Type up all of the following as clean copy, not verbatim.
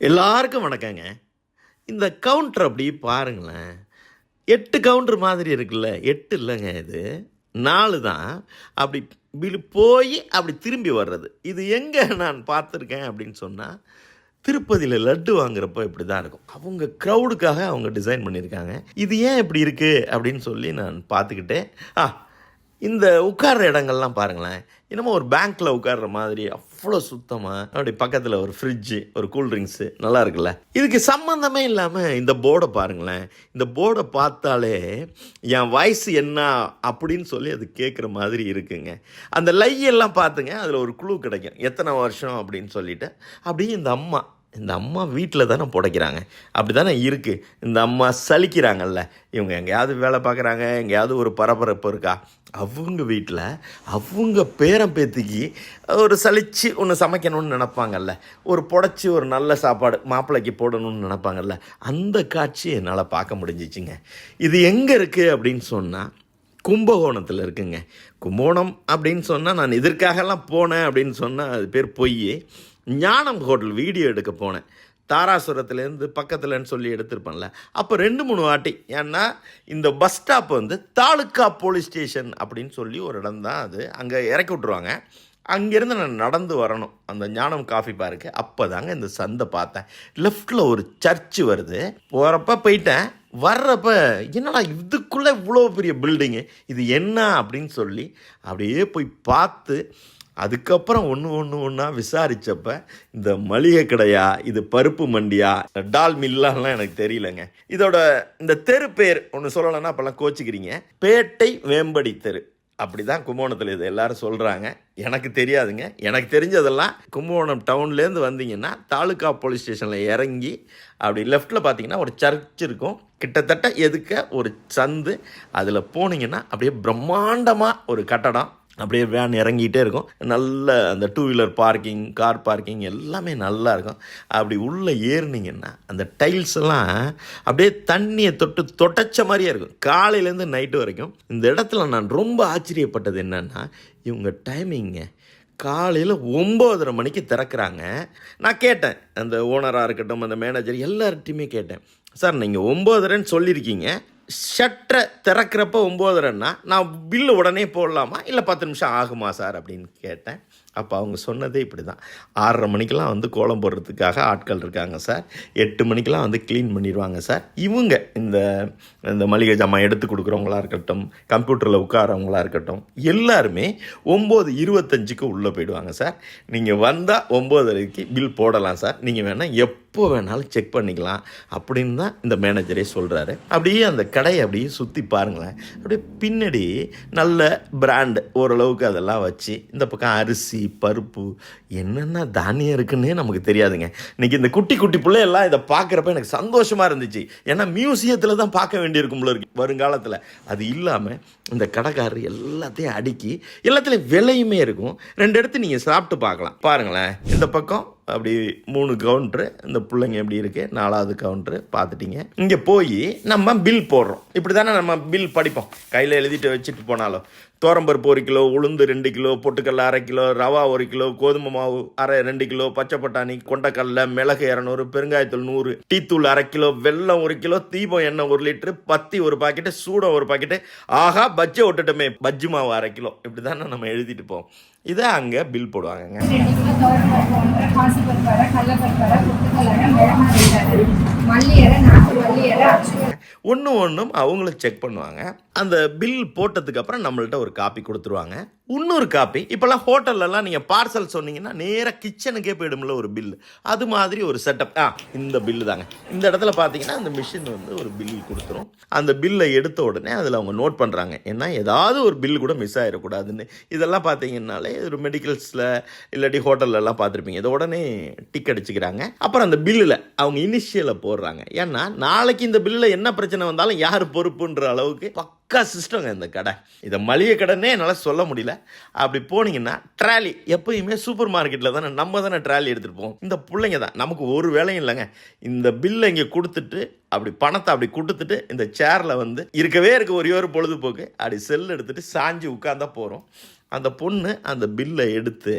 எல்லாருக்கும் வணக்கங்க. இந்த கவுண்டர் அப்படி பாருங்களேன். 8 கவுண்டர் மாதிரி இருக்குல்ல. 8 இல்லைங்க, இது 4 தான். அப்படி போய் அப்படி திரும்பி வர்றது. இது எங்கே நான் பார்த்துருக்கேன் அப்படின்னு சொன்னால், திருப்பதியில் லட்டு வாங்குறப்போ இப்படி தான் இருக்கும். அவங்க க்ரௌடுக்காக அவங்க டிசைன் பண்ணியிருக்காங்க. இது ஏன் இப்படி இருக்குது அப்படின்னு சொல்லி நான் பார்த்துக்கிட்டே இந்த உட்கார்ற இடங்கள்லாம் பாருங்களேன். என்னமோ ஒரு பேங்க்கில் உட்கார்ற மாதிரி அவ்வளோ சுத்தமாக, அப்படி பக்கத்தில் ஒரு ஃப்ரிட்ஜு, ஒரு கூல்ட்ரிங்க்ஸு, நல்லா இருக்குல்ல. இதுக்கு சம்மந்தமே இல்லாமல் இந்த போர்டை பாருங்களேன். இந்த போர்டை பார்த்தாலே என் வயசு என்ன அப்படின்னு சொல்லி அது கேட்குற மாதிரி இருக்குங்க. அந்த லையெல்லாம் பார்த்துங்க, அதில் ஒரு குழு கிடைக்கும் எத்தனை வருஷம் அப்படின்னு சொல்லிட்டு. அப்படியே இந்த அம்மா வீட்டில் தானே புடைக்கிறாங்க, அப்படி தானே இருக்குது. இந்த அம்மா சலிக்கிறாங்கல்ல, இவங்க எங்கேயாவது வேலை பார்க்குறாங்க, எங்கேயாவது ஒரு பரபரப்பு இருக்கா, அவங்க வீட்டில் அவங்க பேரம்பேத்திக்கு ஒரு சலிச்சு ஒன்று சமைக்கணும்னு நினப்பாங்கல்ல, ஒரு புடைச்சி ஒரு நல்ல சாப்பாடு மாப்பிள்ளைக்கு போடணும்னு நினப்பாங்கல்ல, அந்த காட்சி என்னால் பார்க்க முடிஞ்சிச்சுங்க. இது எங்கே இருக்குது அப்படின்னு சொன்னால் கும்பகோணத்தில் இருக்குங்க. கும்பகோணம் அப்படின்னு சொன்னால் நான் இதற்காகலாம் போனேன் அப்படின்னு சொன்னால் அது பேர் பொய். ஞானம் ஹோட்டல் வீடியோ எடுக்க போனேன். தாராசுரத்துலேருந்து பக்கத்துலன்னு சொல்லி எடுத்திருப்பேன்ல. அப்போ 2-3 வாட்டி, ஏன்னா இந்த பஸ் ஸ்டாப் வந்து தாலுக்கா போலீஸ் ஸ்டேஷன் அப்படின்னு சொல்லி ஒரு இடம் தான் அது. அங்கே இறக்கி விட்ருவாங்க. அங்கேருந்து நான் நடந்து வரணும் அந்த ஞானம் காஃபி பார்க்கு. அப்போ தாங்க இந்த சந்தை பார்த்தேன். லெஃப்டில் ஒரு சர்ச்சு வருது. போகிறப்ப போயிட்டேன், வர்றப்ப என்னடா இதுக்குள்ளே இவ்வளோ பெரிய பில்டிங்கு, இது என்ன அப்படின்னு சொல்லி அப்படியே போய் பார்த்து, அதுக்கப்புறம் ஒன்றா விசாரித்தப்ப இந்த மளிகை கடையா, இது பருப்பு மண்டியா, டால் மில்லாலாம் எனக்கு தெரியலங்க. இதோட இந்த தெரு பேர் ஒன்று சொல்லலைன்னா அப்போல்லாம் கோச்சிக்கிறீங்க. பேட்டை வேம்படி தெரு, அப்படி தான் கும்பகோணத்தில் இது எல்லாரும் சொல்கிறாங்க. எனக்கு தெரியாதுங்க. எனக்கு தெரிஞ்சதெல்லாம் கும்பகோணம் டவுன்லேருந்து வந்தீங்கன்னா தாலுக்கா போலீஸ் ஸ்டேஷனில் இறங்கி அப்படி லெஃப்டில் பார்த்தீங்கன்னா ஒரு சர்ச் இருக்கும். கிட்டத்தட்ட எதுக்க ஒரு சந்து, அதில் போனீங்கன்னா அப்படியே பிரம்மாண்டமாக ஒரு கட்டடம், அப்படியே வேன் இறங்கிட்டே இருக்கும். நல்ல அந்த 2 வீலர் பார்க்கிங், கார் பார்க்கிங் எல்லாமே நல்லா இருக்கும். அப்படி உள்ளே ஏறினீங்கன்னா அந்த டைல்ஸ் எல்லாம் அப்படியே தண்ணியை தொட்டச்ச மாதிரியே இருக்கும் காலையிலேருந்து நைட்டு வரைக்கும். இந்த இடத்துல நான் ரொம்ப ஆச்சரியப்பட்டது என்னன்னா, இவங்க டைமிங்க காலையில் 9:30 மணிக்கு திறக்கிறாங்க. நான் கேட்டேன், அந்த ஓனராக இருக்கட்டும், அந்த மேனேஜர் எல்லார்ட்டையுமே கேட்டேன், சார் நீங்கள் 9:30ன்னு சொல்லியிருக்கீங்க, ஷட்டரை திறக்கிறப்ப 9:30ன்னா நான் பில்லு உடனே போடலாமா இல்லை 10 நிமிஷம் ஆகுமா சார் அப்படின்னு கேட்டேன். அப்போ அவங்க சொன்னதே இப்படி தான், 6:30 மணிக்கெலாம் வந்து கோலம் போடுறதுக்காக ஆட்கள் இருக்காங்க சார், 8 மணிக்கெலாம் வந்து க்ளீன் பண்ணிடுவாங்க சார். இவங்க இந்த மளிகை ஜாமான் எடுத்து கொடுக்குறவங்களா இருக்கட்டும், கம்ப்யூட்டரில் உட்காரவங்களா இருக்கட்டும், எல்லாருமே 9:25க்கு உள்ளே போயிடுவாங்க சார். நீங்கள் வந்தால் 9:30க்கு பில் போடலாம் சார், நீங்கள் வேணால் எப்போ வேணாலும் செக் பண்ணிக்கலாம் அப்படின்னு தான் இந்த மேனேஜரே சொல்கிறாரு. அப்படியே அந்த கடையை அப்படியே சுற்றி பாருங்களேன். அப்படியே பின்னாடி நல்ல பிராண்டு ஓரளவுக்கு அதெல்லாம் வச்சு, இந்த பக்கம் அரிசி, பருப்பு, என்னென்ன தானியம் இருக்குன்னே நமக்கு தெரியாதுங்க. இன்றைக்கி இந்த குட்டி பிள்ளையெல்லாம் இதை பார்க்குறப்ப எனக்கு சந்தோஷமாக இருந்துச்சு. ஏன்னா மியூசியத்தில் தான் பார்க்க வேண்டியிருக்கும்ல இருக்கு வருங்காலத்தில். அது இல்லாமல் இந்த கடைக்காரர் எல்லாத்தையும் அடுக்கி எல்லாத்துலேயும் விலையுமே இருக்கும். 2 எடுத்து நீங்கள் சாப்பிட்டு பார்க்கலாம். பாருங்களேன், இந்த பக்கம் அப்படி 3 கவுண்ட்ரு, இந்த பிள்ளைங்க எப்படி இருக்குது 4வது கவுண்ட்ரு பார்த்துட்டிங்க. இங்கே போய் நம்ம பில் போடுறோம். இப்படி தானே நம்ம பில் படிப்போம், கையில் எழுதிட்டு வச்சுட்டு போனாலும். தோரம்பருப்பு 1 கிலோ, உளுந்து 2 கிலோ, பொட்டுக்கடலை 1/2 கிலோ, ரவா 1 கிலோ, கோதுமை மாவு 2 கிலோ, பச்சை பட்டாணி, கொண்டக்கடலை, மிளகு 200, பெருங்காயத்தூள் 100, டீத்தூள் 1/2 கிலோ, வெல்லம் 1 கிலோ, தீபம் எண்ணெய் 1 லிட்டரு, பத்தி 1 பாக்கெட்டு, சூடம் 1 பாக்கெட்டு, ஆஹா பஜ்ஜை விட்டுட்டுமே பஜ்ஜி மாவு 1/2 கிலோ, இப்படி தானே நம்ம எழுதிட்டு போவோம். இதை அங்கே பில் போடுவாங்கங்க. ஒன்றும் அவங்களும் செக் பண்ணுவாங்க. அந்த பில் போட்டதுக்கு அப்புறம் நம்மள்ட்ட ஒரு காப்பி கொடுத்துருவாங்க. இன்னொரு காப்பி, இப்போல்லாம் ஹோட்டல்லலாம் நீங்கள் பார்சல் சொன்னீங்கன்னா நேராக கிச்சனுக்கே போயிடும்ல ஒரு பில்லு, அது மாதிரி ஒரு செட்டப். இந்த பில்லு தாங்க. இந்த இடத்துல பார்த்தீங்கன்னா அந்த மிஷின் வந்து ஒரு பில் கொடுத்துரும். அந்த பில்லை எடுத்த உடனே அதில் அவங்க நோட் பண்ணுறாங்க, ஏன்னா ஏதாவது ஒரு பில் கூட மிஸ் ஆகிடக்கூடாதுன்னு. இதெல்லாம் பார்த்தீங்கன்னாலே ஒரு மெடிக்கல்ஸில் இல்லாட்டி ஹோட்டல்லலாம் பார்த்துருப்பீங்க, இதை உடனே டிக் அடிச்சுக்கிறாங்க. அப்புறம் அந்த பில்லில் அவங்க இனிஷியலை போடுறாங்க. ஏன்னா நாளைக்கு இந்த பில்லில் என்ன பிரச்சனை வந்தாலும் யார் பொறுப்புன்ற அளவுக்கு பக்கா சிஸ்டங்க இந்த கடை. இதை மளிகை கடைன்னே என்னால் சொல்ல முடியல. அப்படி போனீங்கன்னா ட்ராலி, எப்பயுமே சூப்பர் மார்க்கெட்டில் தானே நம்ம தானே ட்ராலி எடுத்துகிட்டு போவோம். இந்த பிள்ளைங்க தான், நமக்கு ஒரு வேலையும் இல்லைங்க. இந்த பில்லை இங்கே கொடுத்துட்டு அப்படி பணத்தை அப்படி கொடுத்துட்டு இந்த சேரில் வந்து இருக்கவே இருக்க ஒரே ஒரு பொழுதுபோக்கு, அப்படி செல் எடுத்துகிட்டு சாஞ்சு உட்காந்தா போகிறோம். அந்த பொண்ணு அந்த பில்லை எடுத்து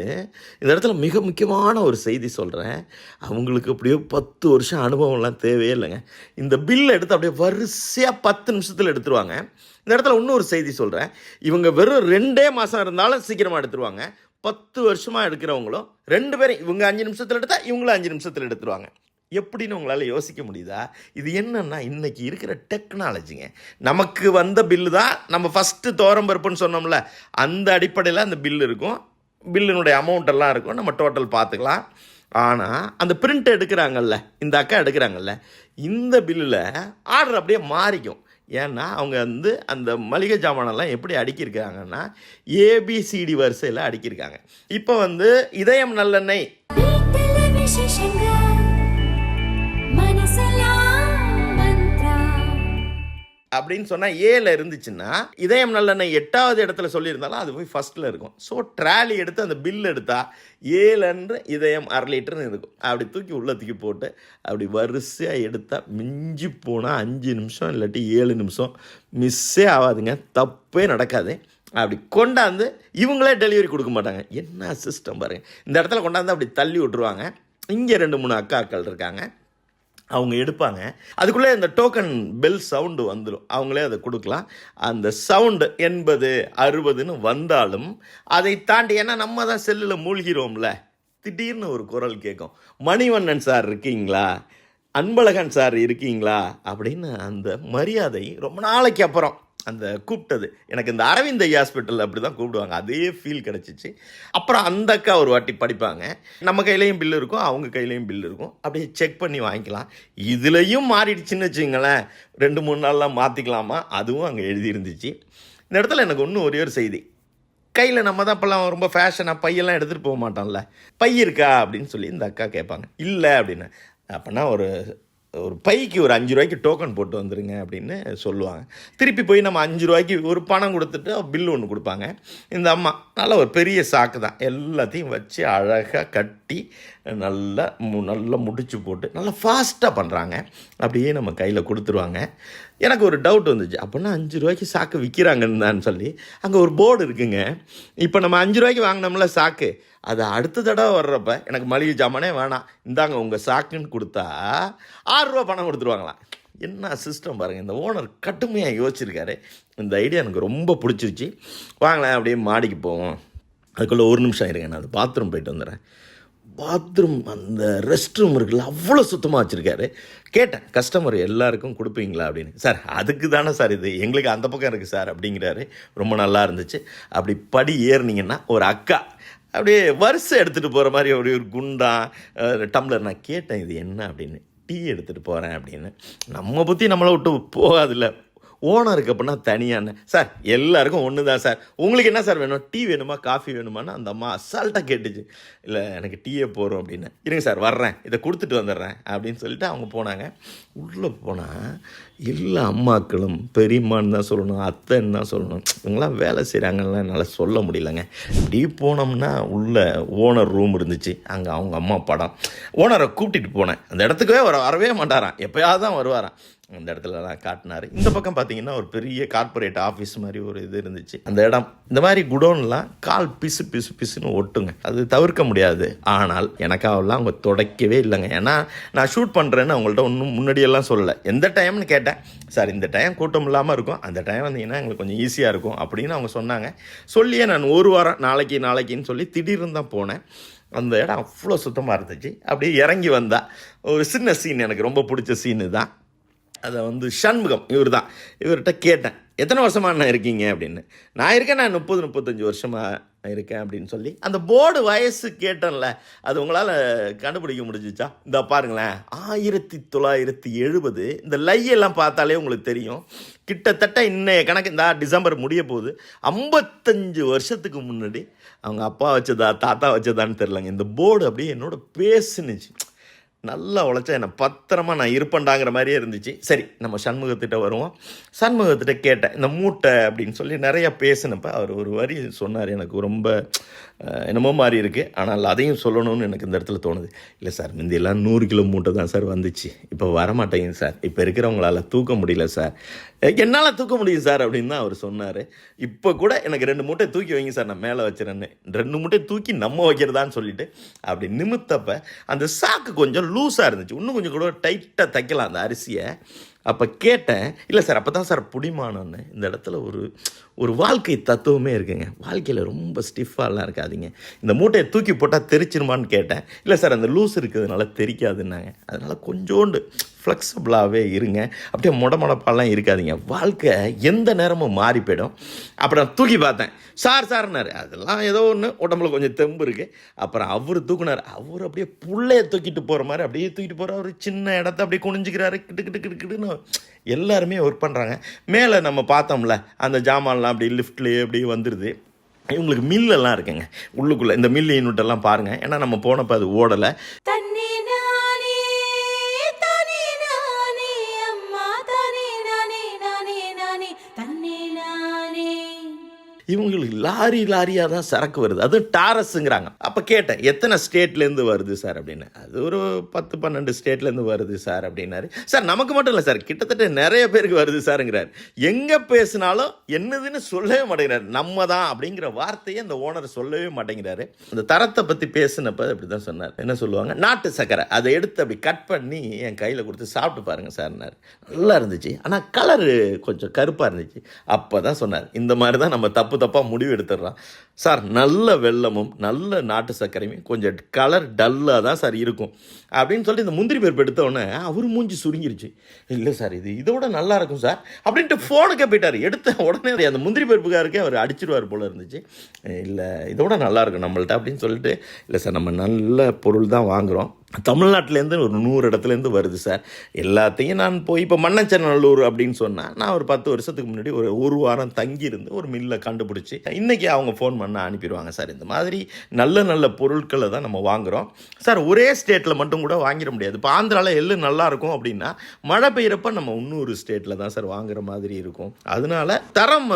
இந்த இடத்துல மிக முக்கியமான ஒரு செய்தி சொல்கிறேன். அவங்களுக்கு அப்படியே 10 வருஷம் அனுபவம்லாம் தேவையே இல்லைங்க. இந்த பில்லை எடுத்து அப்படியே வரிசையாக 10 நிமிஷத்தில் எடுத்துருவாங்க. இந்த இடத்துல இன்னொரு செய்தி சொல்கிறேன். இவங்க வெறும் 2 மாதம் இருந்தாலும் சீக்கிரமாக எடுத்துருவாங்க. 10 வருஷமாக எடுக்கிறவங்களும் 2 பேரும் இவங்க 5 நிமிஷத்தில் எடுத்தால் இவங்களும் 5 நிமிஷத்தில் எடுத்துருவாங்க. எப்படின்னு உங்களால் யோசிக்க முடியுதா? இது என்னன்னா இன்றைக்கி இருக்கிற டெக்னாலஜிங்க. நமக்கு வந்த பில்லு தான் நம்ம ஃபஸ்ட்டு தோரம்பருப்புன்னு சொன்னோம்ல, அந்த அடிப்படையில் அந்த பில்லு இருக்கும். பில்லினுடைய அமௌண்ட்டெல்லாம் இருக்கும், நம்ம டோட்டல் பார்த்துக்கலாம். ஆனால் அந்த பிரிண்ட் எடுக்கிறாங்கல்ல, இந்த அக்கா எடுக்கிறாங்கல்ல, இந்த பில்லில் ஆர்டர் அப்படியே மாறிக்கும். ஏன்னா அவங்க வந்து அந்த மளிகை ஜாமானெல்லாம் எப்படி அடுக்கியிருக்காங்கன்னா ஏபிசிடி வரிசையில் அடுக்கியிருக்காங்க. இப்போ வந்து இதயம் நல்லெண்ணெய் அப்படின்னு சொன்னால் ஏல இருந்துச்சுன்னா இதயம் நல்லெண்ணெய் 8வது இடத்துல சொல்லியிருந்தாலும் அது போய் ஃபஸ்ட்டில் இருக்கும். ஸோ ட்ராலி எடுத்து அந்த பில் எடுத்தால் 7 இதயம் 1/2 லிட்டர்னு இருக்கும். அப்படி தூக்கி உள்ளே தூக்கி போட்டு அப்படி வரிசையாக எடுத்தால் மிஞ்சி போனால் 5 நிமிஷம் இல்லாட்டி 7 நிமிஷம் மிஸ்ஸே ஆகாதுங்க, தப்பே நடக்காது. அப்படி கொண்டாந்து இவங்களே டெலிவரி கொடுக்க மாட்டாங்க. என்ன சிஸ்டம் பாருங்கள். இந்த இடத்துல கொண்டாந்து அப்படி தள்ளி விட்ருவாங்க. இங்கே 2-3 அக்காக்கள் இருக்காங்க, அவங்க எடுப்பாங்க. அதுக்குள்ளே இந்த டோக்கன் பெல் சவுண்டு வந்துடும், அவங்களே அதை கொடுக்கலாம். அந்த சவுண்டு 80 60ன்னு வந்தாலும் அதை தாண்டி, ஏன்னா நம்ம தான் செல்லில் மூழ்கிறோம்ல, திடீர்னு ஒரு குரல் கேட்கும், மணிவண்ணன் சார் இருக்கீங்களா, அன்பழகன் சார் இருக்கீங்களா அப்படின்னு. அந்த மரியாதை ரொம்ப நாளைக்கு அப்புறம் அந்த கூப்பிட்டது எனக்கு இந்த அரவிந்த் ஐ ஹாஸ்பிட்டல் அப்படி தான் கூப்பிடுவாங்க, அதே ஃபீல் கிடச்சிச்சு. அப்புறம் அந்த அக்கா ஒரு வாட்டி படிப்பாங்க, நம்ம கையிலையும் பில்லு இருக்கும், அவங்க கையிலையும் பில்லு இருக்கும், அப்படியே செக் பண்ணி வாங்கிக்கலாம். இதுலேயும் மாறிடுச்சுன்னு வச்சுங்களேன், 2-3 நாள்லாம் மாற்றிக்கலாமா, அதுவும் அங்கே எழுதியிருந்துச்சு. இந்த இடத்துல எனக்கு ஒன்றும் ஒரே ஒரு செய்தி, கையில் நம்ம தான் இப்போல்லாம் ரொம்ப ஃபேஷனாக பையெல்லாம் எடுத்துகிட்டு போக மாட்டோம்ல, பை இருக்கா அப்படின்னு சொல்லி இந்த அக்கா கேட்பாங்க. இல்லை அப்படின்னு, அப்படின்னா ஒரு பைக்கு ஒரு 5 ரூபாய்க்கு டோக்கன் போட்டு வந்துடுங்க அப்படின்னு சொல்லுவாங்க. திருப்பி போய் நம்ம 5 ரூபாய்க்கு ஒரு பணம் கொடுத்துட்டு பில்லு ஒன்று கொடுப்பாங்க. இந்த அம்மா நல்ல ஒரு பெரிய சாக்கு தான், எல்லாத்தையும் வச்சு அழகாக கட்டி நல்லா முடிச்சு போட்டு நல்லா ஃபாஸ்ட்டாக பண்ணுறாங்க. அப்படியே நம்ம கையில் கொடுத்துருவாங்க. எனக்கு ஒரு டவுட் வந்துச்சு, அப்படின்னா 5 ரூபாய்க்கு சாக்கு விற்கிறாங்கன்னு தான் சொல்லி அங்கே ஒரு போர்டு இருக்குங்க. இப்போ நம்ம 5 ரூபாய்க்கு வாங்கினோம்ல சாக்கு, அது அடுத்த தடவை வர்றப்ப எனக்கு மளிகை ஜாமானே வேணாம், இந்தாங்க உங்கள் சாக்குன்னு கொடுத்தா 6 ரூபா பணம் கொடுத்துருவாங்களாம். என்ன சிஸ்டம் பாருங்கள். இந்த ஓனர் கடுமையாக யோசிச்சிருக்காரு. இந்த ஐடியா எனக்கு ரொம்ப பிடிச்சிருச்சு. வாங்களேன் அப்படியே மாடிக்கு போவோம். அதுக்குள்ளே 1 நிமிஷம் இருங்க, நான் அது பாத்ரூம் போயிட்டு வந்துடுறேன். பாத்ரூம் அந்த ரெஸ்ட் ரூம் இருக்குல்ல, அவ்வளோ சுத்தமாக வச்சுருக்காரு. கேட்டேன், கஸ்டமர் எல்லாருக்கும் கொடுப்பீங்களா அப்படின்னு. சார் அதுக்கு தானே சார் இது, எங்களுக்கு அந்த பக்கம் இருக்குது சார் அப்படிங்கிறாரு. ரொம்ப நல்லா இருந்துச்சு. அப்படி படி ஏறினீங்கன்னா ஒரு அக்கா அப்படியே வரிசை எடுத்துகிட்டு போகிற மாதிரி அப்படியே ஒரு குண்டா டம்ளர். நான் கேட்டேன் இது என்ன அப்படின்னு. டீ எடுத்துகிட்டு போகிறேன் அப்படின்னு. நம்ம பற்றி நம்மளை விட்டு போகாதில்ல, ஓனருக்கு அப்படின்னா தனியான. சார் எல்லாருக்கும் ஒன்று தான் சார், உங்களுக்கு என்ன சார் வேணும், டீ வேணுமா காஃபி வேணுமான்னு அந்த அம்மா அசால்ட்டாக கேட்டுச்சு. இல்லை எனக்கு டீயே போகிறோம் அப்படின்னு. இருங்க சார் வர்றேன், இதை கொடுத்துட்டு வந்துடுறேன் அப்படின்னு சொல்லிட்டு அவங்க போனாங்க. உள்ளே போனால் எல்லா அம்மாக்களும் பெரியம்மான்னு தான் சொல்லணும், அத்தைன்னு தான் சொல்லணும். இவங்களாம் வேலை செய்கிறாங்கலாம் என்னால் சொல்ல முடியலங்க. இப்படி போனோம்னா உள்ள ஓனர் ரூம் இருந்துச்சு, அங்கே அவங்க அம்மா படம். ஓனரை கூப்பிட்டுட்டு போனேன். அந்த இடத்துக்கே வரவே மாட்டாராம், எப்போயாவது தான் வருவாராம். அந்த இடத்துலலாம் காட்டினார். இந்த பக்கம் பார்த்தீங்கன்னா ஒரு பெரிய கார்ப்பரேட் ஆஃபீஸ் மாதிரி ஒரு இது இருந்துச்சு. அந்த இடம் இந்த மாதிரி குடோன்லாம் கால் பிசுன்னு ஒட்டுங்க, அது தவிர்க்க முடியாது. ஆனால் எனக்காகலாம் அவங்க துடைக்கவே இல்லைங்க. ஏன்னா நான் ஷூட் பண்ணுறேன்னு அவங்கள்ட்ட ஒன்றும் முன்னாடியெல்லாம் சொல்லலை. எந்த டைம்னு கேட்டேன், சார் இந்த டைம் கூட்டம் இல்லாமல் இருக்கும், அந்த டைம் வந்தீங்கன்னா எங்களுக்கு கொஞ்சம் ஈஸியாக இருக்கும் அப்படின்னு அவங்க சொன்னாங்க. சொல்லியே நான் 1 வாரம் நாளைக்குன்னு சொல்லி திடீர்னு தான் போனேன். அந்த இடம் அவ்வளோ சுத்தமாக இருந்துச்சு. அப்படியே இறங்கி வந்தா ஒரு சின்ன சீன், எனக்கு ரொம்ப பிடிச்ச சீனு தான். அதை வந்து சண்முகம் இவர் தான். இவர்கிட்ட கேட்டேன், எத்தனை வருஷமாக நான் இருக்கீங்க அப்படின்னு. நான் இருக்கேன், நான் 30-35 வருஷமாக இருக்கேன் அப்படின்னு சொல்லி அந்த போர்டு வயசு கேட்டேன்ல, அது உங்களால் கண்டுபிடிக்க முடிஞ்சிச்சா? இந்த பாருங்களேன், 1970. இந்த லையெல்லாம் பார்த்தாலே உங்களுக்கு தெரியும். கிட்டத்தட்ட இன்னைய கணக்கு, இந்த டிசம்பர் முடிய போகுது, 55 வருஷத்துக்கு முன்னாடி அவங்க அப்பா வச்சதா தாத்தா வச்சதான்னு தெரிலங்க. இந்த போர்டு அப்படியே என்னோட பேசுனுச்சு. நல்லா உழைச்சா என்னை பத்திரமா நான் இருப்பேன்டாங்கிற மாதிரியே இருந்துச்சு. சரி நம்ம சண்முகத்திட்ட வருவோம். சண்முகத்திட்ட கேட்டேன், இந்த மூட்டை அப்படின்னு சொல்லி நிறையா பேசினப்போ அவர் ஒரு வரி சொன்னார், எனக்கு ரொம்ப என்னமோ மாதிரி இருக்குது, ஆனால் அதையும் சொல்லணும்னு எனக்கு இந்த இடத்துல தோணுது. இல்லை சார், முந்தியெல்லாம் 100 கிலோ மூட்டை தான் சார் வந்துச்சு, இப்போ வரமாட்டேங்குது சார், இப்போ இருக்கிறவங்களால தூக்க முடியல சார், என்னால் தூக்க முடியும் சார் அப்படின்னு தான் அவர் சொன்னார். இப்போ கூட எனக்கு 2 மூட்டை தூக்கி வைங்க சார், நான் மேலே வச்சுறேன்னு. 2 மூட்டை தூக்கி நம்ம வைக்கிறதான்னு சொல்லிட்டு அப்படி நிமித்தப்ப அந்த சாக்கு கொஞ்சம் லூஸாக இருந்துச்சு. இன்னும் கொஞ்சம் கூட டைட்டாக தைக்கலாம் அந்த அரிசியை. அப்போ கேட்டேன், இல்லை சார் அப்போ தான் சார் புடிமானோன்னு. இந்த இடத்துல ஒரு வாழ்க்கை தத்துவமே இருக்குங்க. வாழ்க்கையில் ரொம்ப ஸ்டிஃபாலாம் இருக்காதிங்க. இந்த மூட்டையை தூக்கி போட்டால் தெரிச்சிருமான்னு கேட்டேன். இல்லை சார் அந்த லூஸ் இருக்கிறதுனால தெரிக்காதுன்னாங்க. அதனால் கொஞ்சோண்டு ஃப்ளெக்சிபிளாகவே இருங்க, அப்படியே முடமுடப்பாலாம் இருக்காதிங்க. வாழ்க்கை எந்த நேரமும் மாறி போயிடும். அப்புறம் தூக்கி பார்த்தேன், சார்னாரு. அதெல்லாம் ஏதோ ஒன்று உடம்புல கொஞ்சம் தெம்பு இருக்குது. அப்புறம் அவர் தூக்குனார். அவர் அப்படியே புள்ளைய தூக்கிட்டு போகிற மாதிரி அப்படியே தூக்கிட்டு போகிற ஒரு சின்ன இடத்த அப்படியே குனிஞ்சிக்கிறாரு. கிட்டுன்னு எல்லாருமே ஒர்க் பண்ணுறாங்க. மேலே நம்ம பார்த்தோம்ல அந்த ஜாமான்லாம் அப்படி லிஃப்ட்லேயே அப்படி வந்துடுது. இவங்களுக்கு மில்லெல்லாம் இருக்குங்க உள்ளுக்குள்ளே. இந்த மில் யூனிட்டெல்லாம் பாருங்கள், ஏன்னா நம்ம போனப்போ அது ஓடலை. இவங்களுக்கு லாரியாக தான் சரக்கு வருது, அதுவும் டாரஸுங்கிறாங்க. அப்போ கேட்டேன், எத்தனை ஸ்டேட்லேருந்து வருது சார் அப்படின்னு. அது ஒரு 10-12 ஸ்டேட்லேருந்து வருது சார் அப்படின்னாரு. சார் நமக்கு மட்டும் இல்லை சார், கிட்டத்தட்ட நிறைய பேருக்கு வருது சாருங்கிறார். எங்கே பேசினாலும் என்னதுன்னு சொல்லவே மாட்டேங்கிறார். நம்ம தான் அப்படிங்கிற வார்த்தையை அந்த ஓனர் சொல்லவே மாட்டேங்கிறாரு. அந்த தரத்தை பற்றி பேசினப்ப அப்படி தான் சொன்னார். என்ன சொல்லுவாங்க, நாட்டு சக்கரை அதை எடுத்து அப்படி கட் பண்ணி என் கையில் கொடுத்து சாப்பிட்டு பாருங்க சார்னார். நல்லா இருந்துச்சு, ஆனால் கலரு கொஞ்சம் கருப்பாக இருந்துச்சு. அப்போ தான் சொன்னார், இந்த மாதிரி தான் நம்ம தப்பாக முடிவு எடுத்துடுறான் சார். நல்ல வெல்லமும் நல்ல நாட்டு சர்க்கரையும் கொஞ்சம் கலர் டல்லாக தான் சார் இருக்கும் அப்படின்னு சொல்லிட்டு இந்த முந்திரி பருப்பு எடுத்தோடனே அவர் மூஞ்சி சுருங்கிருச்சு. இல்லை சார் இதோட நல்லா இருக்கும் சார் அப்படின்ட்டு ஃபோனுக்கே போயிட்டார். எடுத்த உடனே அந்த முந்திரி பருப்புக்காருக்கே அவர் அடிச்சிருவார் போல இருந்துச்சு. இல்லை இதோட நல்லா இருக்கும் நம்மள்ட்ட அப்படின்னு சொல்லிட்டு, இல்லை சார் நம்ம நல்ல பொருள் தான் வாங்குகிறோம், தமிழ்நாட்டிலேருந்து ஒரு 100 இடத்துலேருந்து வருது சார். எல்லாத்தையும் நான் போய் இப்போ மண்ணச்சநல்லூர் அப்படின்னு சொன்னால், நான் ஒரு 10 வருஷத்துக்கு முன்னாடி ஒரு வாரம் தங்கியிருந்து ஒரு மில்லை கண்டுபிடிச்சி இன்றைக்கி அவங்க ஃபோன் பண்ண அனுப்பிடுவாங்க சார். இந்த மாதிரி நல்ல பொருட்களை தான் நம்ம வாங்குகிறோம் சார். ஒரே ஸ்டேட்டில் மட்டும் கூட வாங்கிட முடியாது. இப்போ ஆந்திராவில் எள்ளு நல்லாயிருக்கும் அப்படின்னா மழை பெய்கிறப்ப நம்ம இன்னொரு ஸ்டேட்டில் தான் சார் வாங்குற மாதிரி இருக்கும். அதனால தரம்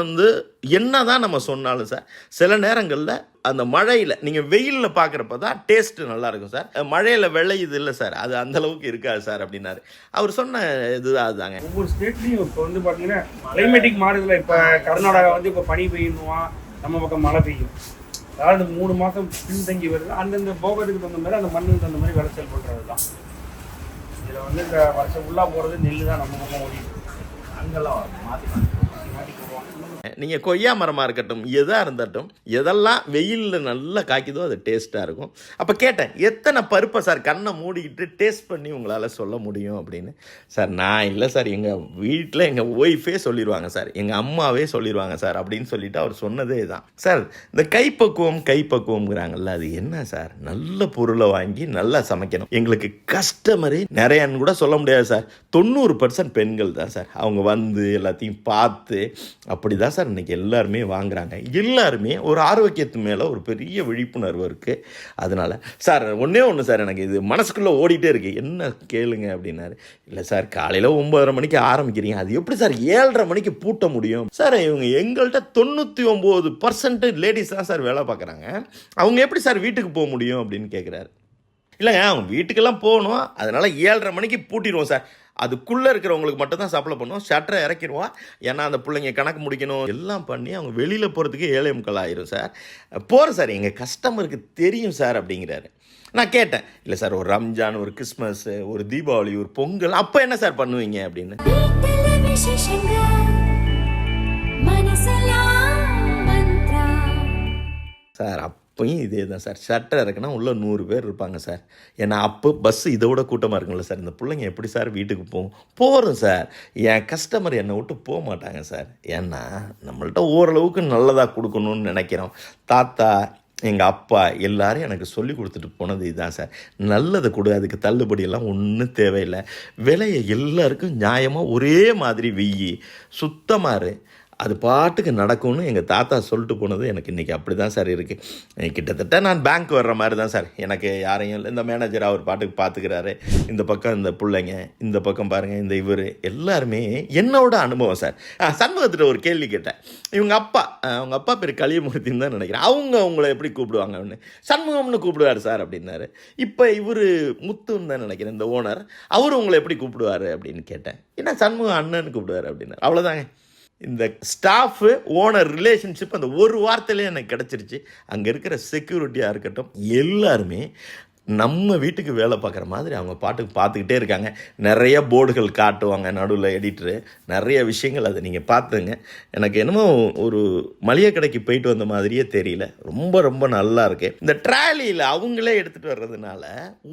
என்ன தான் நம்ம சொன்னாலும் சார், சில நேரங்களில் அந்த மழையில் நீங்கள் வெயிலில் பார்க்குறப்ப தான் டேஸ்ட்டு நல்லாயிருக்கும் சார். மழையில் விளையுது இல்லை சார், அது அந்தளவுக்கு இருக்காது சார் அப்படின்னாரு. அவர் சொன்ன இதுதான் அதுதாங்க. ஒவ்வொரு ஸ்டேட்லேயும் இப்போ பார்த்தீங்கன்னா கிளைமேட்டிக் மாறுதில்ல. இப்போ கர்நாடகா இப்போ பனி பெய்யணுவான், நம்ம பக்கம் மழை பெய்யும். அதாவது 3 மாதம் பின்தங்கி வருது. அந்தந்த போகிறதுக்கு தகுந்த மாதிரி அந்த மண்ணுக்கு தகுந்த மாதிரி விளைச்சல் பண்ணுறது தான். இதில் இந்த வருஷம் ஃபுல்லாக போகிறது நெல் தான் நம்ம பக்கம் ஓடிட்டு அங்கெல்லாம் மாற்றி நீங்கள் கொய்யா மரமாக இருக்கட்டும், எதாக இருந்தாட்டும், எதெல்லாம் வெயிலில் நல்லா காய்க்குதோ அது டேஸ்ட்டாக இருக்கும். அப்போ கேட்டேன், எத்தனை பருப்பை சார் கண்ணை மூடிக்கிட்டு டேஸ்ட் பண்ணி உங்களால் சொல்ல முடியும் அப்படின்னு. சார் நான் இல்லை சார், எங்கள் வீட்டில் எங்கள் ஒய்ஃபே சொல்லிடுவாங்க சார், எங்கள் அம்மாவே சொல்லிடுவாங்க சார் அப்படின்னு சொல்லிட்டு அவர் சொன்னதே தான் சார். இந்த கைப்பக்குவம்ங்கிறாங்கல்ல, அது என்ன சார், நல்ல பொருளை வாங்கி நல்லா சமைக்கணும். எங்களுக்கு கஸ்டமரு நிறையான்னு கூட சொல்ல முடியாது சார், 90% பெண்கள் தான் சார். அவங்க வந்து எல்லாத்தையும் பார்த்து அப்படி தான் சார் இன்றைக்கி எல்லாருமே வாங்குகிறாங்க. எல்லாருமே ஒரு ஆரோக்கியத்து மேலே ஒரு பெரிய விழிப்புணர்வு இருக்குது. அதனால் சார் ஒன்று சார், எனக்கு இது மனசுக்குள்ளே ஓடிட்டே இருக்குது, என்ன கேளுங்க அப்படின்னாரு. இல்லை சார், காலையில் 9:30 மணிக்கு ஆரம்பிக்கிறீங்க, அது எப்படி சார் 7:30 மணிக்கு பூட்ட முடியும் சார்? இவங்க எங்கள்கிட்ட 99% லேடிஸ் தான் சார் வேலை பார்க்குறாங்க, அவங்க எப்படி சார் வீட்டுக்கு போக முடியும் அப்படின்னு கேட்குறாரு. இல்லைங்க, அவங்க வீட்டுக்கெல்லாம் போகணும், அதனால் 7:30 மணிக்கு பூட்டிடுவோம் சார். அதுக்குள்ளே இருக்கிறவங்களுக்கு மட்டும் தான் சப்ளை பண்ணுவோம், ஷட்டரை இறக்கிடுவோம். ஏன்னா அந்த பிள்ளைங்க கணக்கு முடிக்கணும், எல்லாம் பண்ணி அவங்க வெளியில் போகிறதுக்கு 7:45 ஆயிரும் சார். போகிறேன் சார், எங்கள் கஸ்டமருக்கு தெரியும் சார் அப்படிங்கிறாரு. நான் கேட்டேன், இல்லை சார் ஒரு ரம்ஜான், ஒரு கிறிஸ்மஸ், ஒரு தீபாவளி, ஒரு பொங்கல், அப்போ என்ன சார் பண்ணுவீங்க அப்படின்னு. சார் அப்போயும் இதே தான் சார், ஷட்டர் இறக்குனா உள்ளே 100 பேர் இருப்பாங்க சார். ஏன்னா அப்போ பஸ்ஸு இதை விட கூட்டமாக இருக்குங்களா சார். இந்த பிள்ளைங்க எப்படி சார் வீட்டுக்கு போகிறோம் சார். என் கஸ்டமர் என்னை விட்டு போக மாட்டாங்க சார். ஏன்னா நம்மள்ட்ட ஓரளவுக்கு நல்லதாக கொடுக்கணும்னு நினைக்கிறோம். தாத்தா, எங்கள் அப்பா எல்லாரும் எனக்கு சொல்லி கொடுத்துட்டு போனது இதுதான் சார். நல்லதை கொடு, அதுக்கு தள்ளுபடியெல்லாம் ஒன்றும் தேவையில்லை, விலையை எல்லாருக்கும் நியாயமாக ஒரே மாதிரி வெய்யி, சுத்தமாக அது பாட்டுக்கு நடக்கும்னு எங்கள் தாத்தா சொல்லிட்டு போனது எனக்கு இன்றைக்கி அப்படி தான் சார் இருக்குது. கிட்டத்தட்ட நான் பேங்க் வர்ற மாதிரி தான் சார். எனக்கு யாரையும் இல்லை, இந்த மேனேஜர் அவர் பாட்டுக்கு பார்த்துக்கிறாரு, இந்த பக்கம் இந்த பிள்ளைங்க, இந்த பக்கம் பாருங்கள் இந்த இவர் எல்லாருமே என்னோட அனுபவம் சார். சண்முகத்திட்ட ஒரு கேள்வி கேட்டேன். அவங்க அப்பா பேர் கலியமூர்த்தின்னு தான் நினைக்கிறேன். உங்களை எப்படி கூப்பிடுவாங்க அப்படின்னு. சண்முகம்னு கூப்பிடுவார் சார் அப்படின்னாரு. இப்போ இவர் முத்துன்னு தான் நினைக்கிறேன் இந்த ஓனர், அவர் உங்களை எப்படி கூப்பிடுவார் அப்படின்னு கேட்டேன். ஏன்னா சண்முகம் அண்ணன்னு கூப்பிடுவார் அப்படின்னாரு. அவ்வளோதாங்க. இந்த ஸ்டாஃபு ஓனர் ரிலேஷன்ஷிப் அந்த ஒரு வார்த்தையிலே எனக்கு கிடச்சிருச்சு. அங்கே இருக்கிற செக்யூரிட்டியாக இருக்கட்டும் எல்லாருமே நம்ம வீட்டுக்கு வேலை பார்க்குற மாதிரி அவங்க பாட்டுக்கு பார்த்துக்கிட்டே இருக்காங்க. நிறைய போர்டுகள் காட்டுவாங்க நடுவில் எடிட்டரு, நிறைய விஷயங்கள் அதை நீங்கள் பார்த்துங்க. எனக்கு என்னமோ ஒரு மளிகை கடைக்கு போயிட்டு வந்த மாதிரியே தெரியல. ரொம்ப ரொம்ப நல்லா இருக்கு. இந்த ட்ராலியில் அவங்களே எடுத்துகிட்டு வர்றதுனால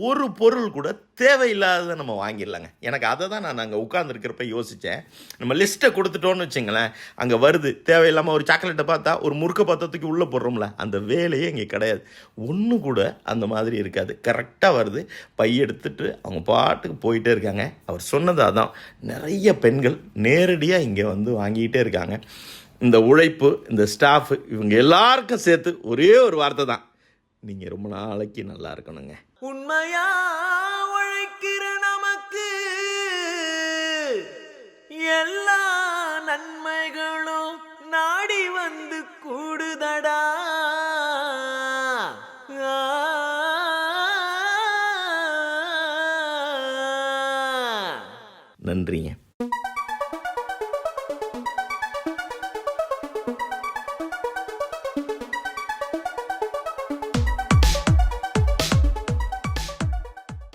ஒரு பொருள் கூட தேவையில்லாததை நம்ம வாங்கிடலாங்க. எனக்கு அதை தான் நான் அங்கே உட்காந்துருக்கிறப்ப யோசித்தேன். நம்ம லிஸ்ட்டை கொடுத்துட்டோன்னு வச்சுங்களேன், அங்கே வருது தேவையில்லாமல் ஒரு சாக்லேட்டை பார்த்தா ஒரு முறுக்க பாத்திரத்துக்கு உள்ளே போடுறோம்ல, அந்த வேலையே இங்கே கிடையாது. ஒன்று கூட அந்த மாதிரி இருக்காது. கரெக்டாக வருது, பை எடுத்துட்டு அவங்க பாட்டுக்கு போயிட்டே இருக்காங்க. அவர் சொன்னது அதான், நிறைய பெண்கள் நேரடியாக இங்கே வந்து வாங்கிக்கிட்டே இருக்காங்க. இந்த உழைப்பு, இந்த ஸ்டாஃபு, இவங்க எல்லாருக்கும் சேர்த்து ஒரே ஒரு வார்த்தை தான், நீங்கள் ரொம்ப நாளைக்கு நல்லா இருக்கணுங்க. உண்மையா உழைக்கிற நமக்கு எல்லா நன்மைகளும் நாடி வந்து கூடுதடா. நன்றிங்க.